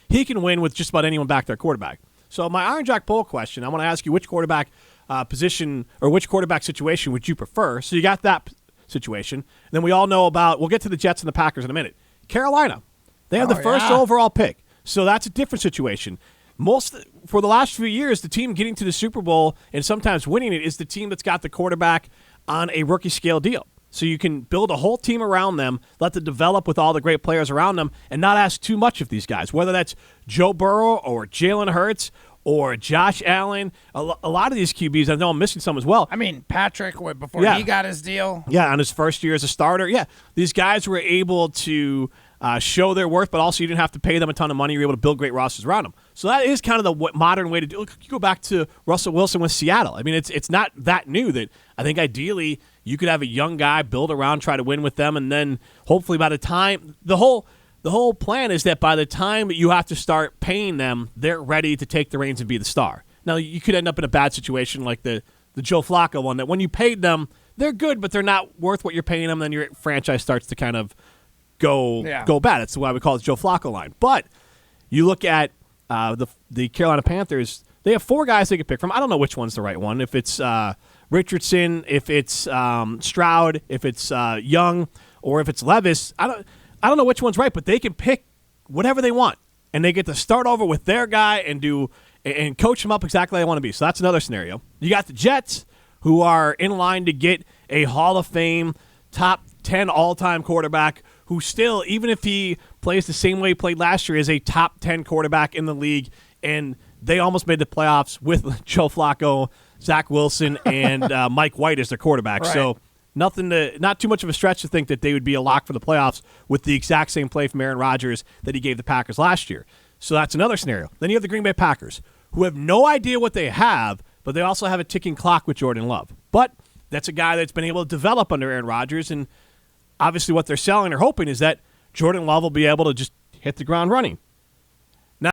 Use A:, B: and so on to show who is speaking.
A: he can win with just about anyone back there quarterback. So my Iron Jack poll question, I want to ask you which quarterback position or which quarterback situation would you prefer? So you got that situation. And then we all know about, we'll get to the Jets and the Packers in a minute. Carolina, they have the first overall pick. So that's a different situation. For the last few years, the team getting to the Super Bowl and sometimes winning it is the team that's got the quarterback on a rookie scale deal. So you can build a whole team around them, let them develop with all the great players around them, and not ask too much of these guys, whether that's Joe Burrow or Jalen Hurts or Josh Allen. A lot of these QBs, I know I'm missing some as well.
B: I mean, Patrick, before he got his deal.
A: Yeah, on his first year as a starter. Yeah, these guys were able to show their worth, but also you didn't have to pay them a ton of money. You were able to build great rosters around them. So that is kind of the modern way to do it. You go back to Russell Wilson with Seattle. I mean, it's not that new that I think ideally you could have a young guy build around, try to win with them, and then hopefully by the time the whole plan is that by the time you have to start paying them, they're ready to take the reins and be the star. Now, you could end up in a bad situation like the Joe Flacco one, that when you paid them, they're good, but they're not worth what you're paying them, then your franchise starts to kind of go bad. That's why we call it Joe Flacco line. But you look at the Carolina Panthers, they have 4 guys they could pick from. I don't know which one's the right one. If it's Richardson, if it's Stroud, if it's Young, or if it's Levis, I don't know which one's right, but they can pick whatever they want, and they get to start over with their guy and coach him up exactly how they want to be. So that's another scenario. You got the Jets, who are in line to get a Hall of Fame, top 10 all-time quarterback, who still, even if he plays the same way he played last year, is a top 10 quarterback in the league, and they almost made the playoffs with Joe Flacco, Zach Wilson, and Mike White as their quarterback.
B: Right.
A: So not too much of a stretch to think that they would be a lock for the playoffs with the exact same play from Aaron Rodgers that he gave the Packers last year. So that's another scenario. Then you have the Green Bay Packers, who have no idea what they have, but they also have a ticking clock with Jordan Love. But that's a guy that's been able to develop under Aaron Rodgers, and obviously what they're selling or hoping is that Jordan Love will be able to just hit the ground running.